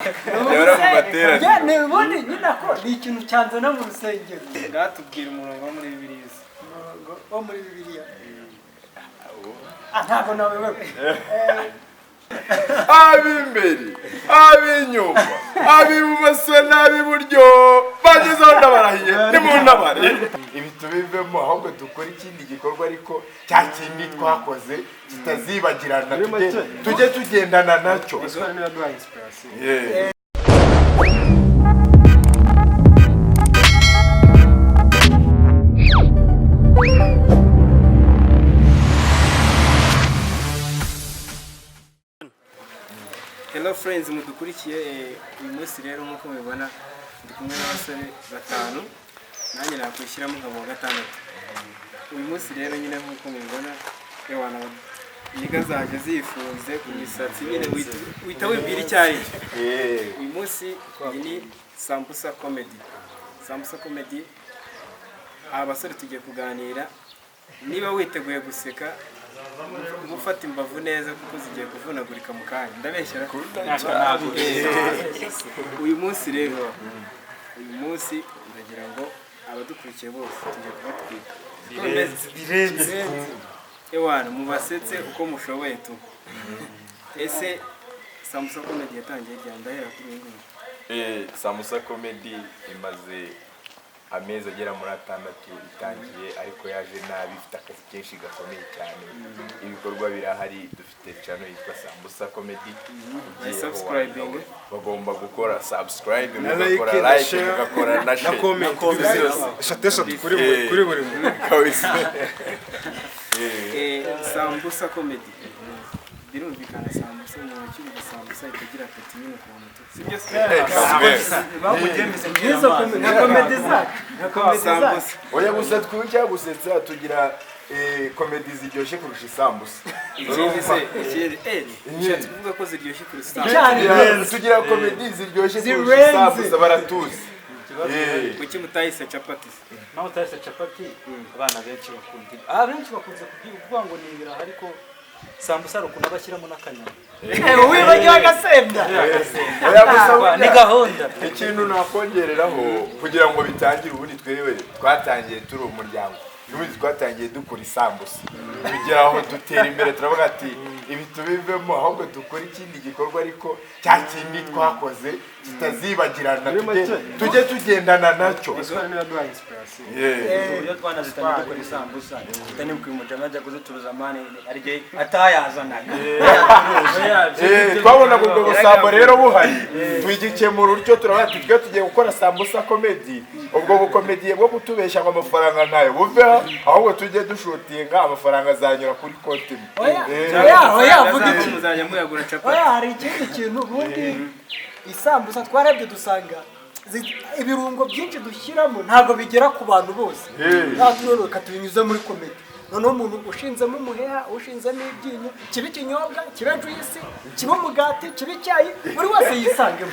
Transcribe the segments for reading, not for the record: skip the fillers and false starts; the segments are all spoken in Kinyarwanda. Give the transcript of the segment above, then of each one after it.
yara mu materaniro ya ne ubundi nyina ko ni ikintu cyanzana mu rusengero ngatubwira umurongo wo muri Bibiliya umurongo wo muri Bibiliya ntabwo nawe wewe ab'imbere ab'inyuma ab'ibumoso n'ab'iburyo bagezeho ndabarahiye nimuntabare ibi tubivemo ahubwo dukora ikindi gikorwa ariko cya kindi twakoze kitazibagirana tujye tugendana nacyo. Hello friends, mudukurikiye uyu munsi rero nkuko mubibona ndi kumwe n'abasore batanu nanjye nakwishyiramo nkabo gatandatu. Uyu munsi rero nyine nkuko mubibona yewana niga zaje zifunze ku misatsi nyine wita wibwira icyayi. Uyu munsi ni Sambusa Comedy. Sambusa Comedy abasore tugiye kuganira, niba witeguye guseka mufata imbavu neza kuko zigiye kuvunagurika mu kanya ndabeshyira. Uyu munsi rero uyu munsi ndagira ngo abadukurikiye bose tugiye kubatwika ewana mubasetse uko mushoboye tu. Ese Sambusa Comedy yatangiye ryandahera kuri ngo Sambusa Comedy imaze amezi agera muri 6 itangiye, ariko yaje nabi ifite akazi kenshi gakomeye cyane. Ibikorwa birahari, dufite channel yitwa Sambusa Comedy. Subscribing bagomba gukora subscribe, mugakora like, mugakora na comment kuri buri kabisa. Sambusa Comedy birumvikana Sambusa mu kibuga Sambusa itagira apeti nyine ku muntu sibyo bamugemeze ngizo comedy zacu oya gusa twujya gusetsa tugira comedy ziryoshye kurusha isambusa. Ikindi tuvuga ko ziryoshye kurusha isambusa, tugira comedy ziryoshye kurusha isambusa baratuzi. Kuki mutayise capati? Naho utayise capati abana benshi bakunda. Benshi bakunze kuvuga ngo ni ibiraha, ariko Sambusa rukunda bashyiramo n'akanyama. Wowe bagiye agasenda. Ni gahunda. Ikintu nakongereraho kugira ngo bitangire, ubundi twewe twatangiye turi umuryango. N'ubundi twatangiye dukora isambusa. Kugira aho dutera imbere turavuga ati ibi tubivemo ahubwo dukora ikindi gikorwa ariko cya kindi twakoze kitazibagirana tujye tugendana nacyo. Iyo twanazitanye dukora isambusa tutani mukimujama ajya kuzicuruza mane arije atayazanaga. Twabona ubwo busambo rero buhari twigikemura uryo turabati twe tugiye gukora Sambusa Comedy. Ubwo bukomediye bwo kutubesha ngo amafaranga nayo buveho, ahubwo tujye dushutinga amafaranga azanyura kuri konti. Oya vuga iki muzajya muyagura capati. Oya hari ikindi kintu ubundi isambusa twarebye dusanga ibirungo byinshi dushyiramo ntabwo bigera ku bantu bose. Ntabwo katubinyuza muri comedy. Noneho umuntu ushinzemo umuheha, ushinzemo ibyinyo, kibe kinyobwa, kibe juice, kibe umugati, kibe icyayi, buri wese yisangemo.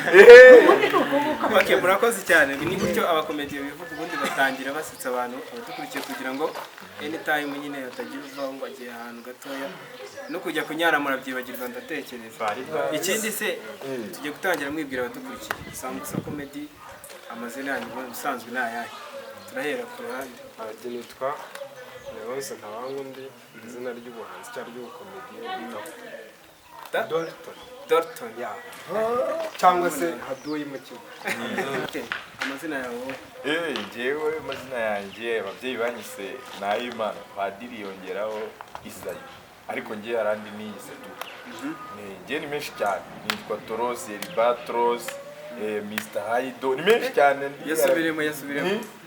Okay, murakoze cyane. Ni gutyo abakomediye bivuga, ubundi batangira basetsa abantu abadukurikiye kugira ngo anytime nyine hatagira uvaho ngo agiye ahantu gatoya no kujya kunyara murabyibagirwa ndatekereza. Ikindi se tugiye gutangira mwibwira abadukurikiye Sambusa Comedy amazina yanyu ubusanzwe ni ayahe? Turahera ku ruhande. Nitwa Leonce Ntawangundi, izina ry'ubuhanzi cyangwa ry'ubukomediye bita Dorton cyangwa se Haduyi mu kigo. Amazina yawe? Njyewe amazina yanjye ababyeyi banyise Nahimana, padiri yongeraho Isayi, ariko njye arandi ni Isatu. Njye ni menshi cyane, nitwa Toros Elibatros, Mr. Aido, ni menshi cyane. Yasubiremo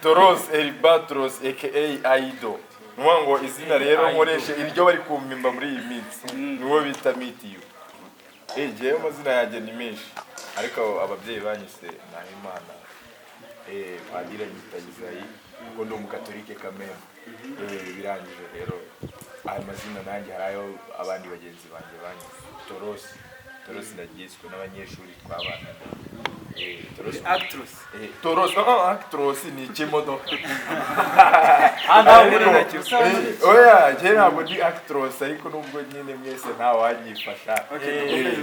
Toros Elibatros aka Aido. Ngo izina rero nkoreshe iryo bari kumpimba muri iyi minsi niwo bita mitiyo. Njyewe amazina yanjye ni menshi, ariko ababyeyi banyise Nahimana, padiri yita Isayi, kuko ndi umukatolike kamere. Birangije rero aya mazina nanjye harayo abandi bagenzi banjye banyise Toros nagiswe n'abanyeshuri twabana. actress Toros actros ni ikimodoka oya njye ntabwo ndi actros ariko nubwo nyine mwese ntawe wanyifasha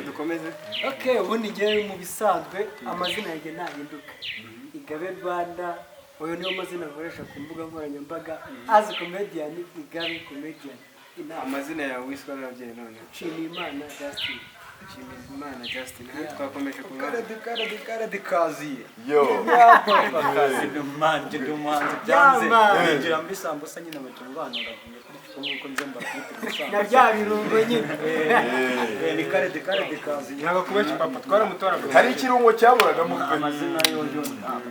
dukomeze Okay, ubundi njyewe mu bisanzwe amazina yanjye ntahinduka. Igabe Rwanda, uyu niyo mazina nkoresha ku mbuga nkoranyambaga. As comedian, Igabe comedian. amazina yawe wiswa n'ababyeyi none Nshimiyimana Justin. Nshimiyimana Justin twakomeje Dikara dikaziye. yo manje ndi umuhanzi byanze ninjira muri sambusa nyine abatunganura nkuko nze mbafite Na bya birungo nyine. ni kare dikaziye Ntabwo kubeshya papa twaramutoraga. hari ikirungo cyaburagamo pe amazina yoyo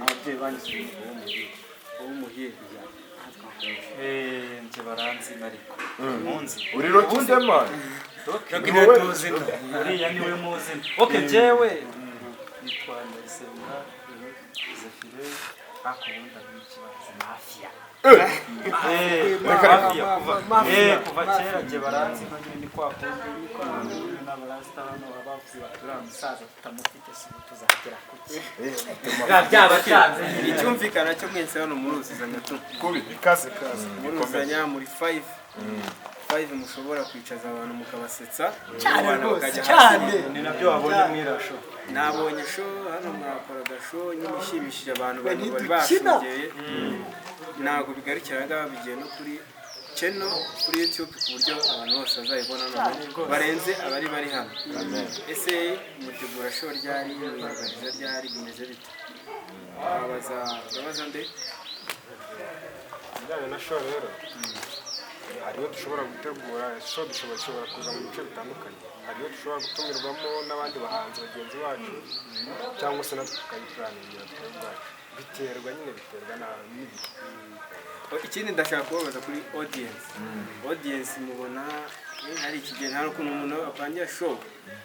ababyeyi banyise umuhire nje baranzi ariko munzi uri Rokidemani uriya niwe muzina okay jewe nitwa Ndayisenga Zefire akunda n'ikibazo mafia kuva kera nje baranzi nka nyine kwa kundi n'abarasta hano abavuzi batura musaza tutamufite si tuzagera kuki byabacanze icyumvikana cyo mwese hano muruzizanya tu kubi Kaze. muruzanya muri 5 mushobora kwicaza abantu mukabasetsa Cyane abana rwose, bakajya cyane. ni nabyo wabonye mwirasho nabonye show hano mwakoraga show nyine ishimishije abantu bari ntidukina. bashungeye ntabwo bigarukira ngaho bigiye no kuri channel kuri YouTube ku buryo abantu bose bazayibona none barenze abari bari hano ese mutegura show ryari mwiorganiza ryari bimeze bite babaza nde Bijyanye na show rero. Hariyo dushobora gutegura show dushobora kuza mu bice bitandukanye. Hariyo dushobora gutumirwamo n'abandi bahanzi bagenzi bacu cyangwa se natwe tukayipuraningira twebwe. Biterwa n'ibihe. ikindi ndashaka kubabaza kuri audience mubona hari ikigeni hari ukuntu umuntu apangira show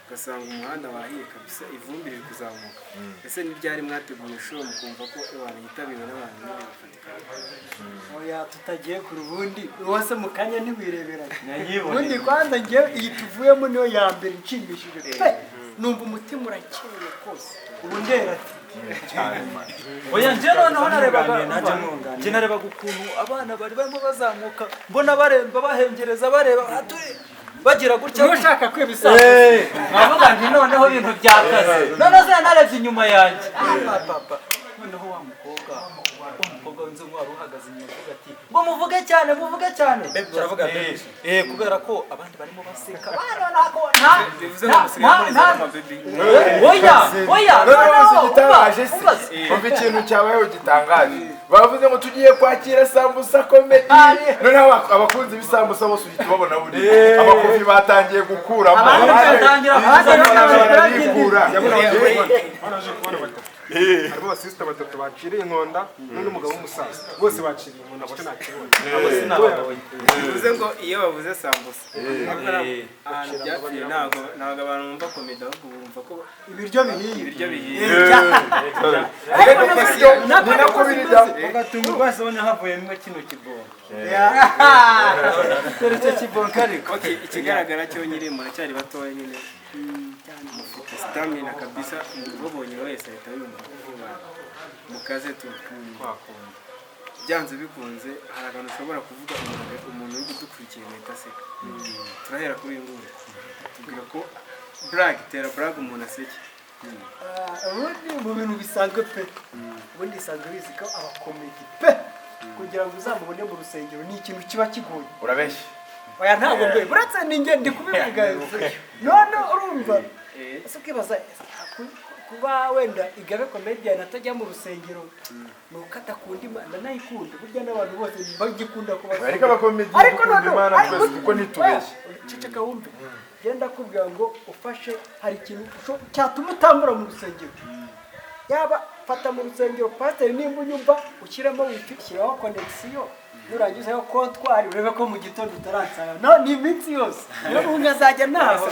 ugasanga umuhanda wahiye kabisa ivumbi riri kuzamuka ese ni ryari mwateguye show mukumva ko abantu yitabiriwe n'abantu nyine bafatika Oya tutagiye ku rubundi wose mu kanya ntiwireberanye. Nayibonye. Ubundi kwanza njye iyi tuvuyemo niyo ya mbere nshimishije pe. Numva umutima urakeye kose. Ubu ndera ati oya nje noneho narebaga ukuntu abana bari barimo bazamuka mbona baremba bahengereza bareba bagira gutya niba ushaka kwibisanzwe. nkavuga nti noneho ibintu byakaze noneho se narebye inyuma yanjye papa noneho wa mukobwa nzi wari uhagaze inyuma avuga ati ngo muvuge cyane turavuga kubera ko abandi barimo baseka bivuze ngo musigaye muri amababy oya gitangaje se umva ikintu cyabayeho gitangaje bavuze ngo tugiye kwakira sambusa comedy noneho abakunzi b'isambusa bose uhita ubabona buri abakofi batangiye gukuramo Harimo abasista batatu baciriye inkonda n'undi mugabo w'umusaza bose baciriye inkonda bose nakibonye bivuze ngo iyo bavuze sambusa ahantu byapfuye ntabwo abantu bumva komedi ahubwo bumva ko ibiryo bihiye. ni nako birya ugatunga rwose ubona havuyemo kino kibongo okay ikigaragara cyo nyiri muracyari batoya nyine mufite stamina kabisa mubonye wese ahita yumva vuba mukaze twakunda byanze bikunze hari abantu ushobora kuvuga umuntu uri kudukurikiye mwita seka turahera kuri iyi nguni tubwira ko tera brag umuntu aseke ubundi mu bintu bisanzwe pe ubundi bisanzwe bizi ko abakomedi pe kugira ngo uzamubone mu rusengero ni ikintu kiba kigoye. urabeshya Oya ntabwo mbe buretse ninjye ndi kubivuga none urumva ese ukibaza kuba wenda Igabe comedian atajya mu rusengero nuko atakunda Imana nayikunda burya n'abantu bose bagikunda kuba ariko abakomedi dukunda Imana twese kuko ntitubeshye ceceka wumve genda kubwira ngo ufashe hari ikintu cyatuma utambura mu rusengero yaba fata mu rusengero pastor nimba unyumva ushyiramo wishyiraho connection nurangizaho kontwari urebe ko mu gitondo utaransaya no ni iminsi yose niyo ungazajya naho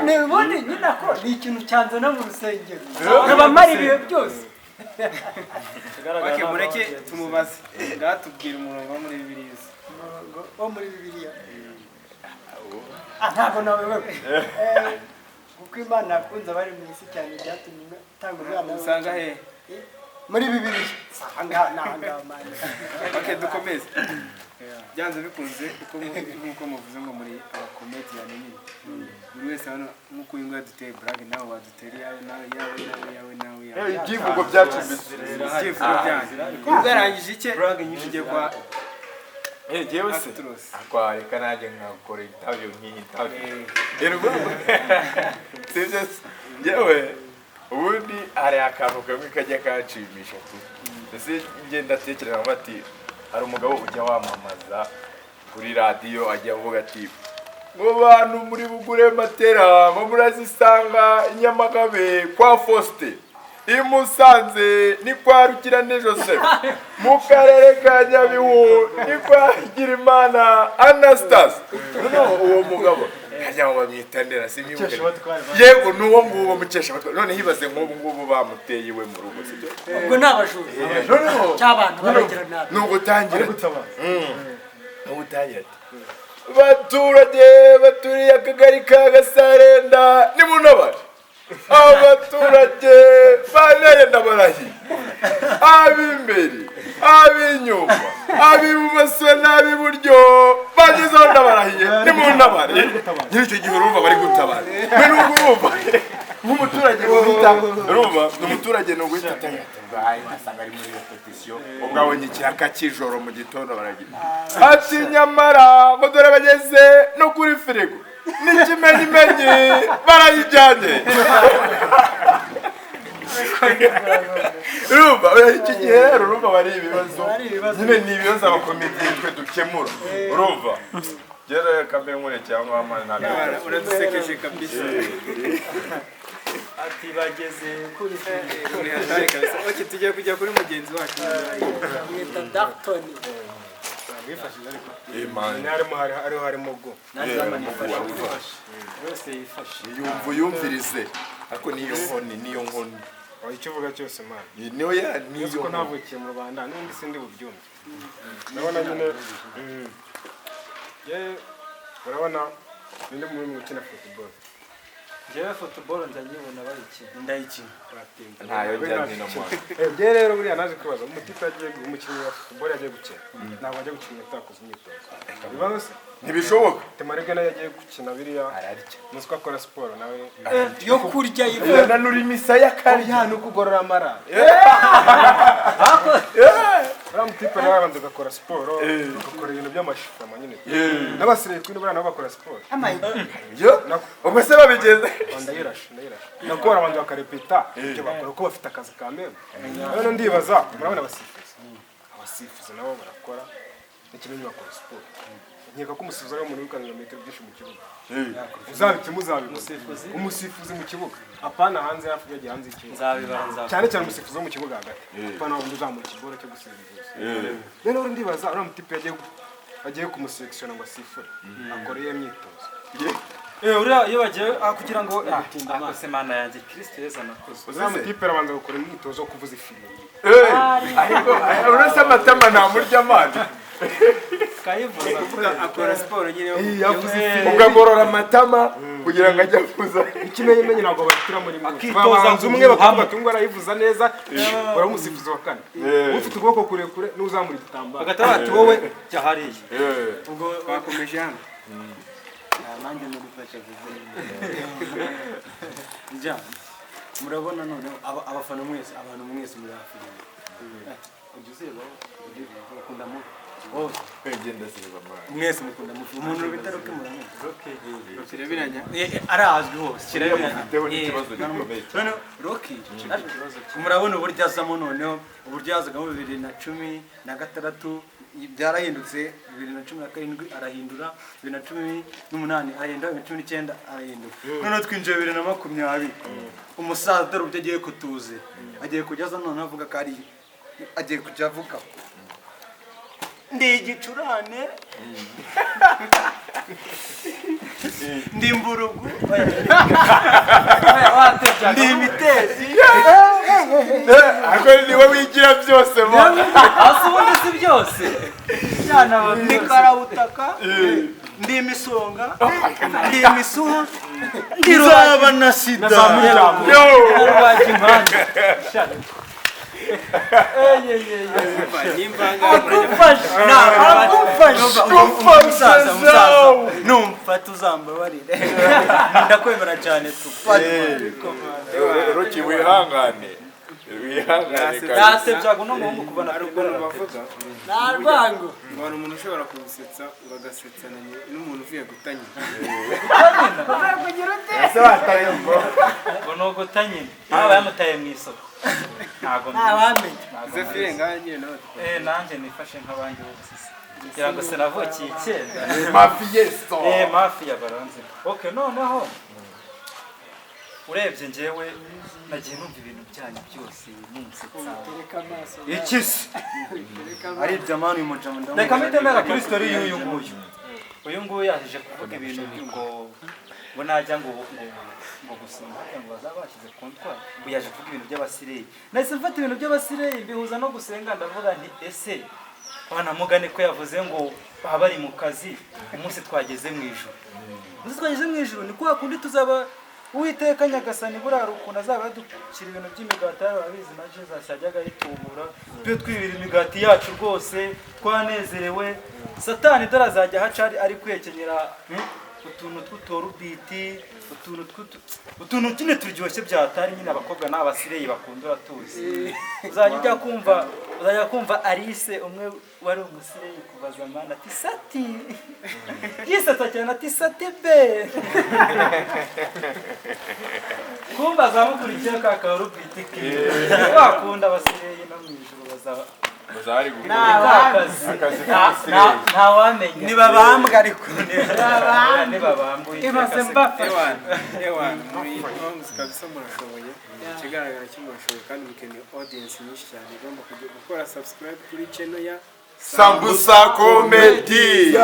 ne ubundi nyine ko ni ikintu cyanzana mu rusengero nkabamara ibihe byose mureke tumubaze ngatubwira umurongo wo muri Bibiliya wo muri Bibiliya ntabwo nawe wewe kuko imana yakunze abari mu isi cyane byatumye itanga umwana we usanga he muri bibiri ahangaha n'ahangaha mani. okay dukomeze byanze bikunze nk'uko muvuze ngo muri abakomediyani nyine buri wese hano nk'uko uyu nguyu yaduteye burage nawe wadutera yawe ibyivugo byacumbitse ibyivugo byanyu ubwarangije icye ugiye kwa jewe se akwareka nanjye nkakora interview nk'iyi interview sibyo jewe ubundi hari akantu kamwe kajya kanshimisha tu ese ngenda tekereza bati hari umugabo ujya wamamaza kuri radiyo ajya avuga ati ngo bantu muri bugure matera ngo murazisanga Nyamagabe kwa Faustin i Musanze ni kwa Rukirane Joseph mu karere ka Nyabihu ni kwa Girimana Anastase uwo mugabo hajya bamwitandera simwibuke yego nuwo nguwo mukesha none hibaze nk'ubu ngubu bamuteye iwe mu rugo sibyo ubwo nabajura noneho cy'abantu baragira nabi nugutangira nugutangira baturage baturiye akagari ka Gasarenda ni munabari abaturage banarenda barahi abimbere abinyuma abibumoso n'abiburyo bagezeho ndabarahiye ni munabari nyiricyo gihe urumva bari gutabara n'ubwo urumva nk'umuturage urumva umuturage no guhita asanga ari muri repetition ubwawe nyikiraka cy'ijoro mu gitondo baragira ati nyamara ngo dore bageze no kuri firigo n'ikimenyimenyi barayijyanye urumva iki gihe rero urumva bari ibibazo nyine ni ibibazo abakomediye twe dukemura urumva rero kambe nkure cyangwa amana ntabwo uradusekeje kabisa ati bageze kuri uri hatari kabisa oke tugiye kujya kuri mugenzi wacu mwita Darton bifashije ariko imana harimo go wese yifashe yumvirize ariko niyo nkoni icyo uvuga cyose man niyo ya niyo ko navukiye mu Rwanda n'undi sindi bubyumve ndabona nyine urabona ninde mu mukina football njyewe football ndanyibona bayikina ndayikina ntayo njyanye na mwana njye rero buriya naje kwibaza umutipe yagiye umukinnyi wa football yagiye gukina ntabwo ajya gukina atakoze imyitozo bibaho se ntibishoboka temarege nayo yagiye gukina biriya muzi ko akora siporo nawe yo kurya yivuye nanura imisaya kari hano kugorora amara uriya mutipe nawe abanza agakora siporo agakora ibintu by'amashifama nyine n'abasirikwi buriya nabo bakora siporo ubwo se babigeze ndayirashe nako barabanza bakarepeta ibyo bakora uko bafite akazi ka meme rero ndibaza murabona abasifuzi nabo barakora n'ikimenyi bakora siporo nkeka ko umusifuzi ari umuntu wirukanka metero byinshi mu kibuga umusifuzi mu kibuga apana hanze hafi yagiye hanze y'ikibuga cyane cyane umusifuzi wo mu kibuga hagati apana wundi uzamura ikigoro cyo gusifuza rero ndibaza uriya mutipe agiye kumuselekisiona ngo asifure akora iyo myitozo uriya iyo bagiye kugira ngo atinda amaso imana yanjye Kristo Yesu anakoze uriya mutipe arabanza gukora imyitozo yo kuvuza ifirimbi ariko urasa amatama ntamurya amazi kayivuza akora siporo nyine ugagorora amatama kugira ngo ajye avuza ikimenyimenyi ntabwo bahitira muri mwe babanza umwe bakavuga ati ngo arayivuza neza baramusifuza wa kane ufite ukuboko kurekure n'uzamura igitambaro bagataha ati wowe jya hariya ubwo bakomeje hano nanjye no gufasha njya murabona noneho abafana mwese abantu mwese muri Afurika ujuzeba ukunda mu genda zireba mwana mwese mukunda mu umuntu bitaruke muramu kirabiranya arazwi hose kirabiranya deho n'ikibazo gikomeye none Rocky murabona uburyo azamo noneho uburyo yazagamo 2016 byarahindutse 2017 arahindura 2018 arahindura 2019 arahindura none twinjiye 2020 umusaza dore ubyo agiye kutuze agiye kujyaza none avuga ko ari agiye kujya avuga ndi igicurane ndi imburugu ndi imitezi ariko niwe wigira byose mwana hasi ubundi si byose ndi karabutaka ndi imisonga ndi imisuha nzaba na sida Rwaje impande. numva tuzambabarire ndakwemera cyane Roki wihangane Nasebyaga uno muhungu kuva na aruguru bavuga nta rwango abantu umuntu ushobora kugusetsa ugagasetsa n'umuntu uvuye gutanya kugira ute ngo nogota nyine aba yamutaye mu isoko ntago ntawamenya Zefire nganye nawe nanjye nifashe nk'abandi bose kugira ngo sinavukiye icyenda mafiesto mafiya baranze okay noneho urebye njyewe nagiye numva ibintu byanyu byose munsetsa tereka amaso iki se ari ibyamani uyu mujama reka mitemera kuri story y'uyu nguyu yaje kuvuga ibintu ngo najya ngo gusimba ngo bazabashyize ku ntwari yaje kuvuga ibintu by'abasireyi nahise mfata ibintu by'abasireyi mbihuza no gusenga ndavuga nti ese bana mugane ko yavuze ngo baba bari mu kazi umunsi twageze mu ijuru ni kwa kundi tuzaba Uwiteka Nyagasani burara ukuntu azaba yadukira ibintu by'imigati y'ababizi na Jesus yajyaga yitubura byo twibira imigati yacu rwose twanezerewe Satani darazajya hacari ari kwekenyera utuntu tw'utorubiti utuntu kine turyoshye byatari nyine abakobwa n'abasireyi bakundura tuzi uzajya kumva Alice umwe wari umusireyi kuva zamana ati sati yisata cyane ati sati be kumva zamukurikiye kakarubiti ke bakunda abasireyi no mwijuru bazari ntawamenya nibabambwa ariko nibabambwe ibaze mbafa muri kabisa murashoboye ikigaragara cyo murashoboye kandi mukeneye audience nyinshi cyane igomba gukora subscribe kuri channel ya Sambusa Comedy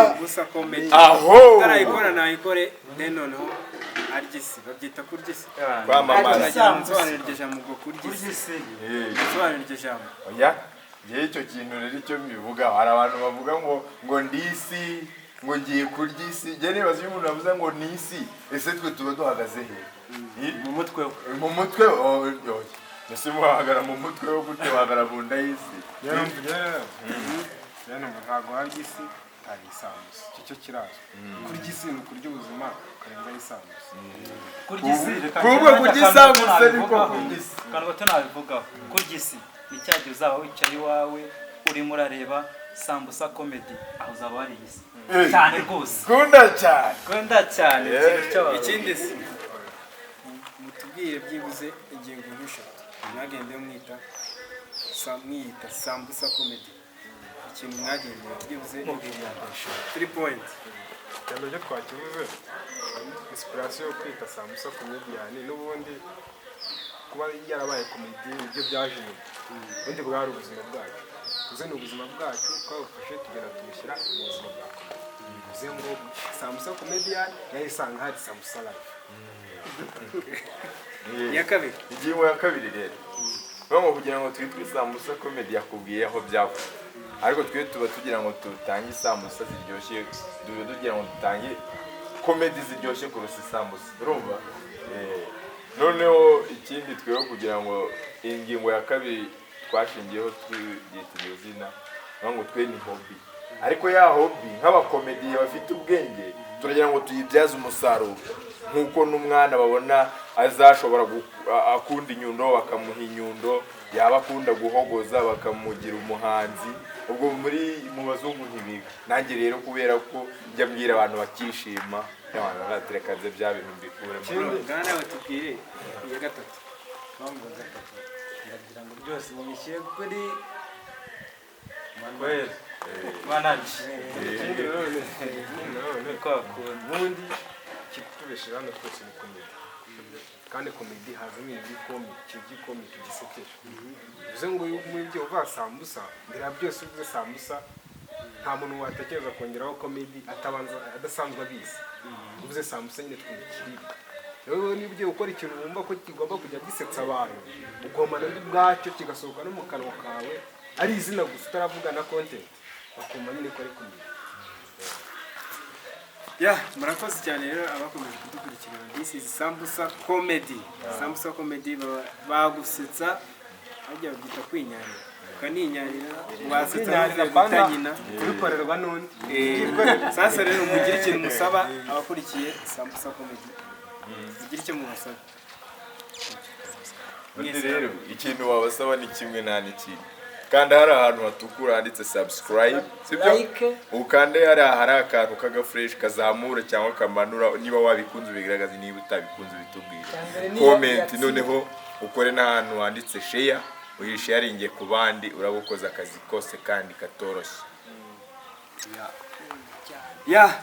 aho tarayikora nayikore noneho argisi babyita kurgisi kwamamaza nsobanurije jambo ngo kurgisi nsobanurije jambo oya icyo kintu rero icyo mbivuga hari abantu bavuga ngo ndisi ngo ngiye kurya isi njye nibaza iyo umuntu avuze ngo nisi ese twe tuba duhagaze he mu mutwe ese muhagara mu mutwe wo gute wahagara mu nda y'isi ntabwo harya isi hari isambusa icyo kirazwi kurya isi ni ukurya ubuzima ukarenzaho isambusa kurya isi kubwo kurya isambusa niko kurya isi kandi gato nabivugaho kurya isi ni cya gihe uzaba wicaye iwawe urimo urareba Sambusa Comedy aho uzaba wariye isi cyane rwose kunda cyane ikindi se mutubwire byibuze ingingo nk'eshatu mwagendeye mwita Sambusa Comedy ikintu mwagendeye byibuze 3 points cyane cyo twakivuze inspiration yo kwita Sambusa Comedian n'ubundi kuba yarabaye comedy ibyo byaje ubundi bwari ubuzima bwacu uzene ubuzima bwacu twabufashe tugera tubishyira mu buzima bwacu bivuze ngo Sambusa Comedian yayisanga hari Sambusa Life ya kabiri ingingo ya kabiri rero bamwe kugira ngo twitwe Sambusa Comedy yakubwiye aho byavuye ariko twe tuba tugira ngo tutange isambusa ziryoshye tugira ngo dutange comedy ziryoshye kurusha isambusa urumva noneho ikindi tweho kugira ngo ingingo ya kabiri twashingiyeho twigitira izina ngo twe ni hobby ariko ya hobby nk'abakomediye bafite ubwenge turagira ngo tuyibyaze umusaruro nkuko n'umwana babona azashobora akunda inyundo bakamuha inyundo yaba akunda guhogoza bakamugira umuhanzi ubwo muri mu bazungu ntibiga nanjye rero kubera ko njya mbwira abantu bakishima n'abantu baterekaze bya bintu mbikuremo ngana nawe tubwire iya gatatu mpamvu gatatu ndagira ngo byose mubishyire kuri Manuel manaje ubundi kitubeshera hano twese ni komedi kandi komedi hazamo igikomiki gisekeje bivuze ngo muri byo uva Sambusa mbere byose uvuze Sambusa nta muntu watekereza kongeraho komedi adasanzwe abizi uvuze Sambusa nyine twikirira rero niba ugiye gukora ikintu wumva ko kigomba kujya gisetsa abantu ugomba nandi bwacyo kigasohoka no mu kanwa kawe ari izina gusa utaravuga na content bakoma nyine ko ari komedi murakoze cyane rero abakomeje kudukurikirana. This is Sambusa Comedy. Sambusa Comedy bagusetsa bajya babyita kwinyanya. Ukaninyarira basetsa gutanyina kubikorerwa n'undi. Sasa rero mugira ikintu musaba abakurikiye Sambusa Comedy. Mugira icyo mubasaba. Undi rero ikintu wabasaba ni kimwe nta n'ikindi. Kanda hari ahantu hatukura handitse subscribe, sibyo? Like. Ukande hari akantu kaga fresh kazamura cyangwa kamanura, niba wabikunze bigaragaza, niba utabikunze bitubwira. Comment noneho ukore n'ahantu handitse share, uyisharinge ku bandi, urabukoza akazi kose kandi katoroshye.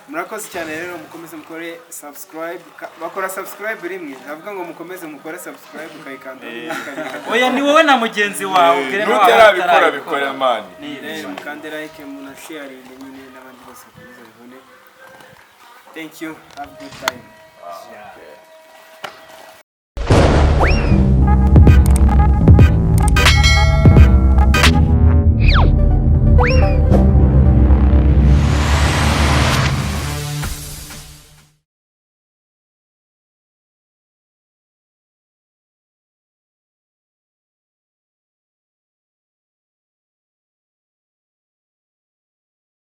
Murakoze cyane rero, mukomeze mukore subscribe. Bakora subscribe rimwe, navuga ngo mukomeze mukore subscribe ukayikanda. Oya ni wowe na mugenzi wawe kire no Nutarabikora bikora mani. Mukande like, muna share nyine n'abandi bose bakomeze bibone. Thank you, have a good time.